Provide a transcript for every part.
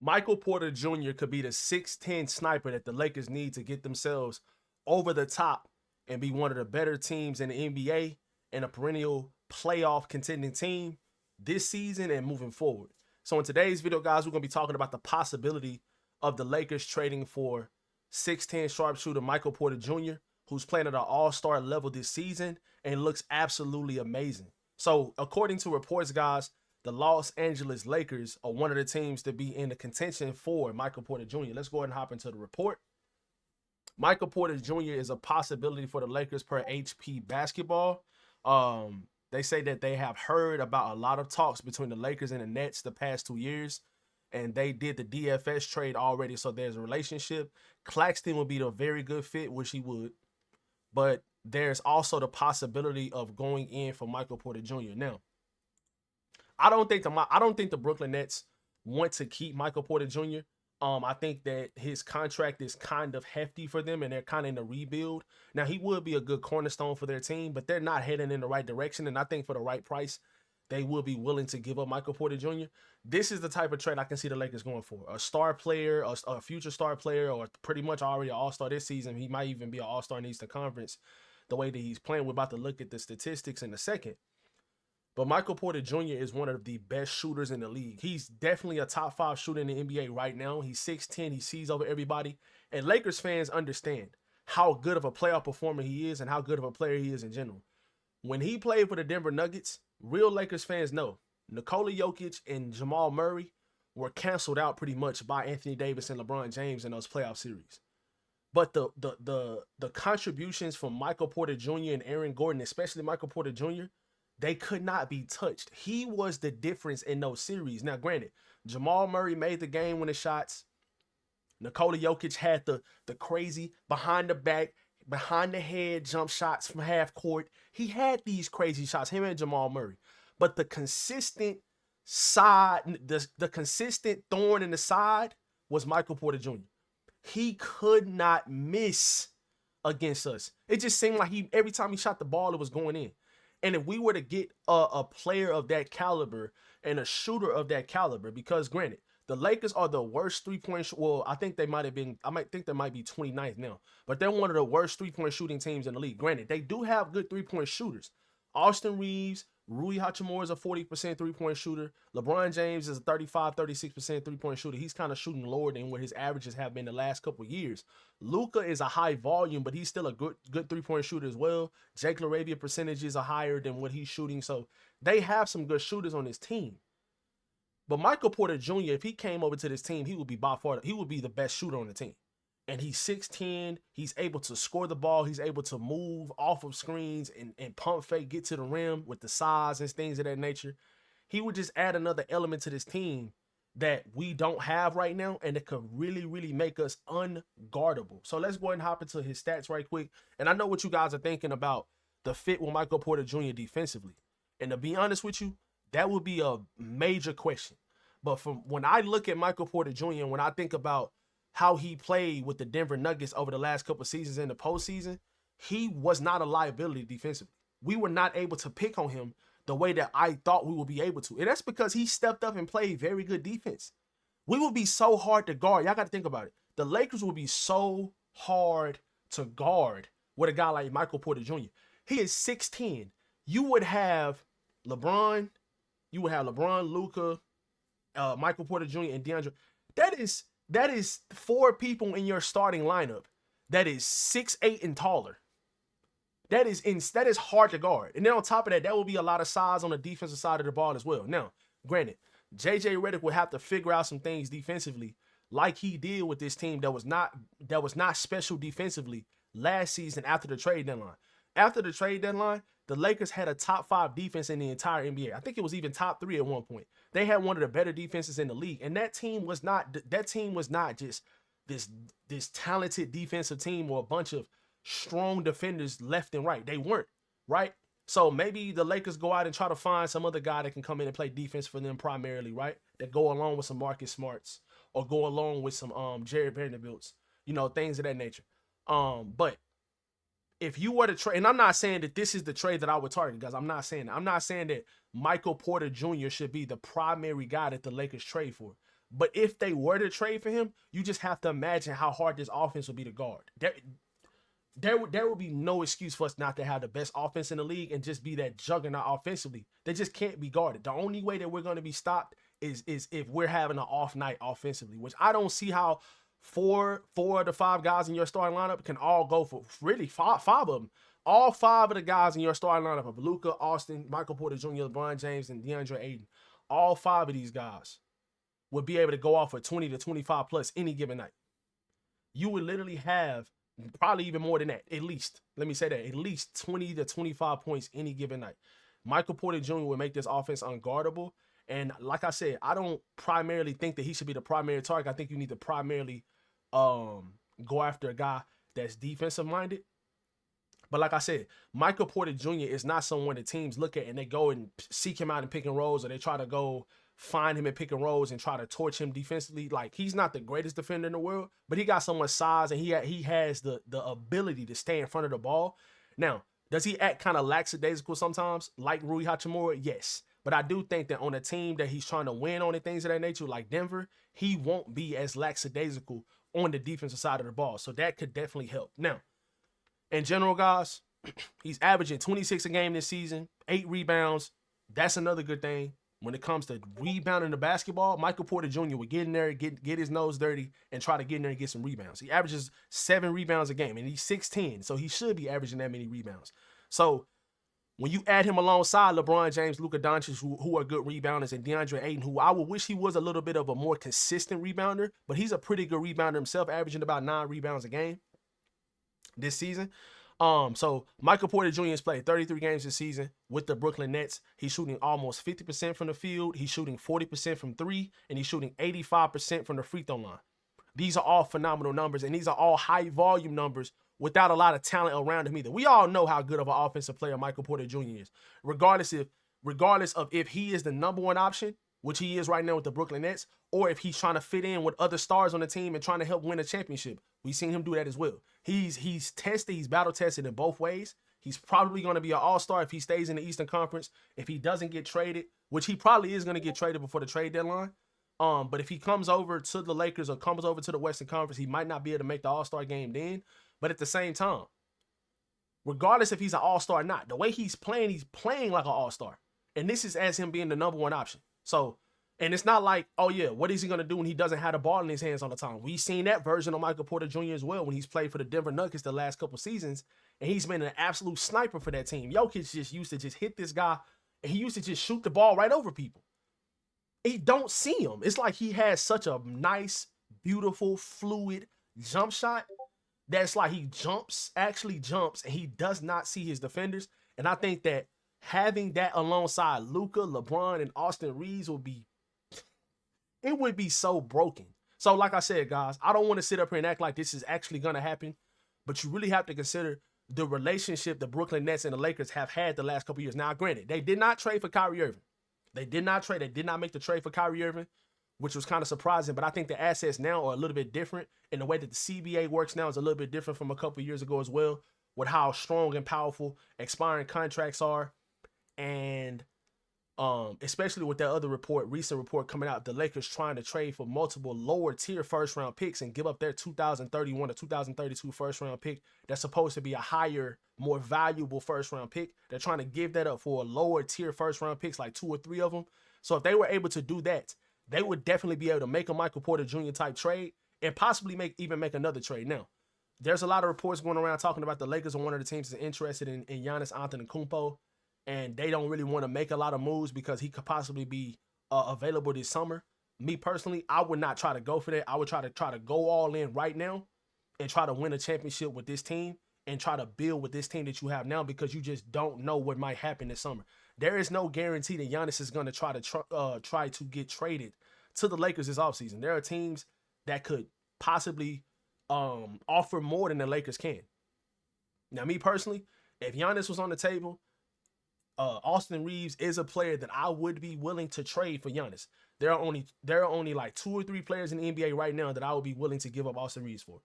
Michael Porter Jr. could be the 6'10 sniper that the Lakers need to get themselves over the top and be one of the better teams in the NBA and a perennial playoff contending team this season and moving forward. So in today's video, guys, we're going to be talking about the possibility of the Lakers trading for 6'10 sharpshooter Michael Porter Jr., who's playing at an all-star level this season and looks absolutely amazing. So according to reports, guys, the Los Angeles Lakers are one of the teams to be in the contention for Michael Porter Jr. Let's go ahead and hop into the report. Michael Porter Jr. is a possibility for the Lakers per HP Basketball. They say that they have heard about a lot of talks between the Lakers and the Nets the past 2 years, and they did the DFS trade already, so there's a relationship. Claxton would be a very good fit, which he would, but there's also the possibility of going in for Michael Porter Jr. Now, I don't think the Brooklyn Nets want to keep Michael Porter Jr. I think that his contract is kind of hefty for them, and they're kind of in a rebuild. Now, he would be a good cornerstone for their team, but they're not heading in the right direction, and I think for the right price, they will be willing to give up Michael Porter Jr. This is the type of trade I can see the Lakers going for. A star player, a future star player, or pretty much already an all-star this season. He might even be an all-star in the Eastern Conference the way that he's playing. We're about to look at the statistics in a second. But Michael Porter Jr. is one of the best shooters in the league. He's definitely a top 5 shooter in the NBA right now. He's 6'10". He sees over everybody. And Lakers fans understand how good of a playoff performer he is and how good of a player he is in general. When he played for the Denver Nuggets, real Lakers fans know Nikola Jokic and Jamal Murray were canceled out pretty much by Anthony Davis and LeBron James in those playoff series. But the contributions from Michael Porter Jr. and Aaron Gordon, especially Michael Porter Jr., they could not be touched. He was the difference in those series. Now, granted, Jamal Murray made the game-winning shots. Nikola Jokic had the crazy behind the back, behind the head jump shots from half court. He had these crazy shots, him and Jamal Murray. But the consistent the consistent thorn in the side was Michael Porter Jr. He could not miss against us. It just seemed like every time he shot the ball, it was going in. And if we were to get a player of that caliber and a shooter of that caliber, because granted, the Lakers are the worst three-point well, I think they might have been, I might think they might be 29th now, but they're one of the worst three-point shooting teams in the league. Granted, they do have good three-point shooters. Austin Reaves, Rui Hachimura is a 40% three-point shooter. LeBron James is a 35-36% three-point shooter. He's kind of shooting lower than what his averages have been the last couple of years. Luka is a high volume, but he's still a good three-point shooter as well. Jake LaRavia percentages are higher than what he's shooting, so they have some good shooters on this team. But Michael Porter Jr., if he came over to this team, he would be the best shooter on the team. And he's 6'10", he's able to score the ball, he's able to move off of screens and pump fake, get to the rim with the size and things of that nature. He would just add another element to this team that we don't have right now, and it could really, really make us unguardable. So let's go ahead and hop into his stats right quick. And I know what you guys are thinking about the fit with Michael Porter Jr. defensively. And to be honest with you, that would be a major question. But from when I look at Michael Porter Jr., when I think about how he played with the Denver Nuggets over the last couple of seasons in the postseason, he was not a liability defensively. We were not able to pick on him the way that I thought we would be able to. And that's because he stepped up and played very good defense. We would be so hard to guard. Y'all got to think about it. The Lakers would be so hard to guard with a guy like Michael Porter Jr. He is 6'10". You would have LeBron, Luka, Michael Porter Jr., and DeAndre. That is 4 people in your starting lineup that is 6'8" and taller. That is hard to guard. And then on top of that, there will be a lot of size on the defensive side of the ball as well. Now, granted, JJ Redick will have to figure out some things defensively like he did with this team that was not special defensively last season after the trade deadline. After the trade deadline, the Lakers had a top 5 defense in the entire NBA. I think it was even top 3 at one point. They had one of the better defenses in the league, and that team was not just this talented defensive team or a bunch of strong defenders left and right. They weren't, right? So maybe the Lakers go out and try to find some other guy that can come in and play defense for them primarily, right? That go along with some Marcus Smarts or go along with some Jared Vanderbilts, things of that nature. But if you were to trade, and I'm not saying that this is the trade that I would target, guys. I'm not saying that. I'm not saying that Michael Porter Jr. should be the primary guy that the Lakers trade for. But if they were to trade for him, you just have to imagine how hard this offense would be to guard. There would be no excuse for us not to have the best offense in the league and just be that juggernaut offensively. They just can't be guarded. The only way that we're going to be stopped is if we're having an off night offensively, which I don't see how four of the 5 guys in your starting lineup can all go for really five of them. All 5 of the guys in your starting lineup of Luka, Austin, Michael Porter Jr., LeBron James, and DeAndre Ayton. All 5 of these guys would be able to go off for 20 to 25 plus any given night. You would literally have probably even more than that, at least. Let me say that, at least 20 to 25 points any given night. Michael Porter Jr. would make this offense unguardable. And like I said, I don't primarily think that he should be the primary target. I think you need to primarily go after a guy that's defensive minded. But like I said, Michael Porter Jr. is not someone that teams look at and they go and seek him out in pick and rolls, or they try to go find him in pick and rolls and try to torch him defensively. Like, he's not the greatest defender in the world, but he got so much size and he has the ability to stay in front of the ball. Now, does he act kind of lackadaisical sometimes, like Rui Hachimura? Yes. But I do think that on a team that he's trying to win on and things of that nature, like Denver, he won't be as lackadaisical on the defensive side of the ball. So that could definitely help. Now, in general, guys, he's averaging 26 a game this season, 8 rebounds. That's another good thing. When it comes to rebounding the basketball, Michael Porter Jr. would get in there, get his nose dirty, and try to get in there and get some rebounds. He averages 7 rebounds a game, and he's 6'10", so he should be averaging that many rebounds. So when you add him alongside LeBron James, Luka Dončić, who are good rebounders, and DeAndre Ayton, who I would wish he was a little bit of a more consistent rebounder, but he's a pretty good rebounder himself, averaging about 9 rebounds a game this season. So Michael Porter Jr. has played 33 games this season with the Brooklyn Nets. He's shooting almost 50% from the field. He's shooting 40% from 3, and he's shooting 85% from the free throw line. These are all phenomenal numbers, and these are all high volume numbers without a lot of talent around him either. We all know how good of an offensive player Michael Porter Jr. is, regardless of if he is the number 1 option, which he is right now with the Brooklyn Nets, or if he's trying to fit in with other stars on the team and trying to help win a championship. We've seen him do that as well. He's tested, he's battle tested in both ways. He's probably going to be an all-star if he stays in the Eastern Conference. If he doesn't get traded, which he probably is going to get traded before the trade deadline. But if he comes over to the Lakers or comes over to the Western Conference, he might not be able to make the all-star game then. But at the same time, regardless if he's an all-star or not, the way he's playing like an all-star. And this is as him being the number 1 option. So, and it's not like, oh yeah, what is he going to do when he doesn't have the ball in his hands all the time? We've seen that version of Michael Porter Jr. as well when he's played for the Denver Nuggets the last couple seasons, and he's been an absolute sniper for that team. Jokic just used to just hit this guy, and he used to just shoot the ball right over people. He don't see him. It's like he has such a nice, beautiful, fluid jump shot that's like he actually jumps, and he does not see his defenders. And I think that having that alongside Luka, LeBron, and Austin Reaves would be so broken. So like I said, guys, I don't want to sit up here and act like this is actually going to happen, but you really have to consider the relationship the Brooklyn Nets and the Lakers have had the last couple years. Now, granted, they did not trade for Kyrie Irving. They did not make the trade for Kyrie Irving, which was kind of surprising, but I think the assets now are a little bit different, and the way that the CBA works now is a little bit different from a couple years ago as well, with how strong and powerful expiring contracts are. And especially with that other recent report coming out, the Lakers trying to trade for multiple lower tier first round picks and give up their 2031 or 2032 first round pick that's supposed to be a higher, more valuable first round pick. They're trying to give that up for a lower tier first round picks, like 2 or 3 of them. So if they were able to do that, they would definitely be able to make a Michael Porter Jr. type trade and possibly make another trade. Now, there's a lot of reports going around talking about the Lakers are one of the teams that's interested in Giannis Antetokounmpo, and they don't really want to make a lot of moves because he could possibly be available this summer. Me personally, I would not try to go for that. I would try to go all in right now and try to win a championship with this team and try to build with this team that you have now, because you just don't know what might happen this summer. There is no guarantee that Giannis is going to try to get traded to the Lakers this offseason. There are teams that could possibly offer more than the Lakers can. Now, me personally, if Giannis was on the table, Austin Reaves is a player that I would be willing to trade for Giannis. There are only like 2 or 3 players in the NBA right now that I would be willing to give up Austin Reaves for.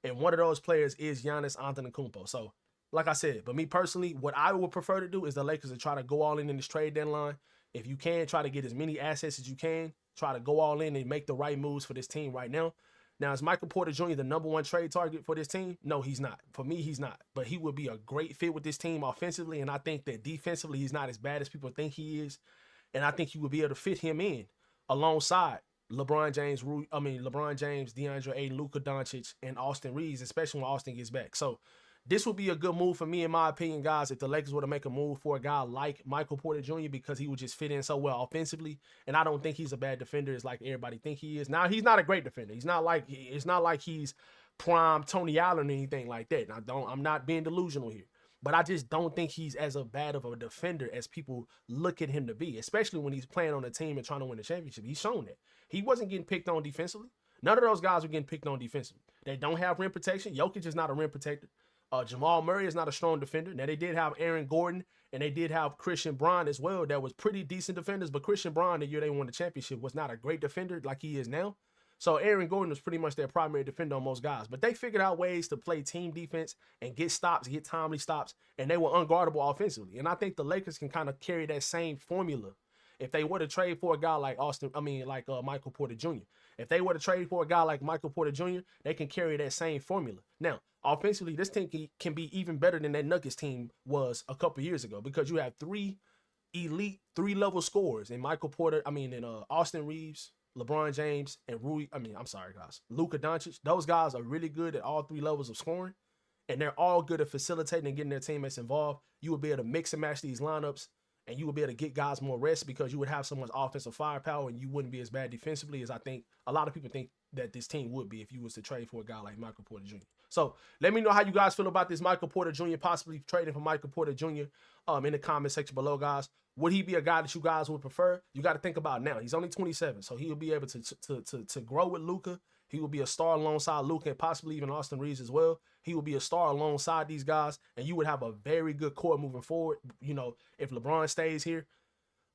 And one of those players is Giannis Antetokounmpo. So, like I said, but me personally, what I would prefer to do is the Lakers to try to go all in this trade deadline. If you can, try to get as many assets as you can try to go all in and make the right moves for this team right now. Now, is Michael Porter Jr. the #1 trade target for this team? No, he's not. For me, he's not. But he would be a great fit with this team offensively, and I think that defensively, he's not as bad as people think he is. And I think he would be able to fit him in alongside LeBron James, DeAndre Ayton, Luka Dončić, and Austin Reaves, especially when Austin gets back. So this would be a good move for me, in my opinion, guys, if the Lakers were to make a move for a guy like Michael Porter Jr. because he would just fit in so well offensively. And I don't think he's a bad defender as like everybody think he is. Now, he's not a great defender. It's not like he's prime Tony Allen or anything like that. I'm not being delusional here. But I just don't think he's as bad of a defender as people look at him to be, especially when he's playing on a team and trying to win a championship. He's shown that. He wasn't getting picked on defensively. None of those guys were getting picked on defensively. They don't have rim protection. Jokic is not a rim protector. Jamal Murray is not a strong defender. Now, they did have Aaron Gordon, and they did have Christian Braun as well. That was pretty decent defenders, but Christian Braun, the year they won the championship, was not a great defender like he is now. So Aaron Gordon was pretty much their primary defender on most guys. But they figured out ways to play team defense and get stops, get timely stops, and they were unguardable offensively. And I think the Lakers can kind of carry that same formula if they were to trade for a guy like Michael Porter Jr. If they were to trade for a guy like Michael Porter Jr., they can carry that same formula. Now, offensively, this team can be even better than that Nuggets team was a couple years ago because you have three elite, three-level scorers in Austin Reaves, LeBron James, and Luka Dončić. Those guys are really good at all three levels of scoring, and they're all good at facilitating and getting their teammates involved. You would be able to mix and match these lineups, and you would be able to get guys more rest because you would have so much offensive firepower and you wouldn't be as bad defensively as I think a lot of people think that this team would be if you was to trade for a guy like Michael Porter Jr. So let me know how you guys feel about this Michael Porter Jr. possibly trading for Michael Porter Jr. In the comment section below, guys. Would he be a guy that you guys would prefer? You got to think about now. He's only 27, so he'll be able to grow with Luka. He will be a star alongside Luka and possibly even Austin Reaves as well. He will be a star alongside these guys, and you would have a very good core moving forward. You know, if LeBron stays here,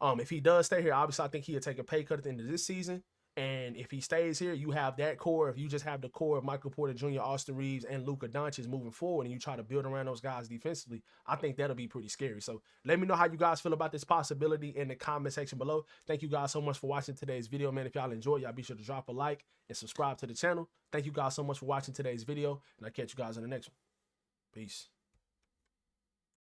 if he does stay here, obviously I think he'll take a pay cut at the end of this season. And if he stays here, you have that core. If you just have the core of Michael Porter Jr., Austin Reaves, and Luka Dončić moving forward, and you try to build around those guys defensively, I think that'll be pretty scary. So let me know how you guys feel about this possibility in the comment section below. Thank you guys so much for watching today's video, man. If y'all enjoyed, y'all be sure to drop a like and subscribe to the channel. Thank you guys so much for watching today's video, and I'll catch you guys in the next one. Peace.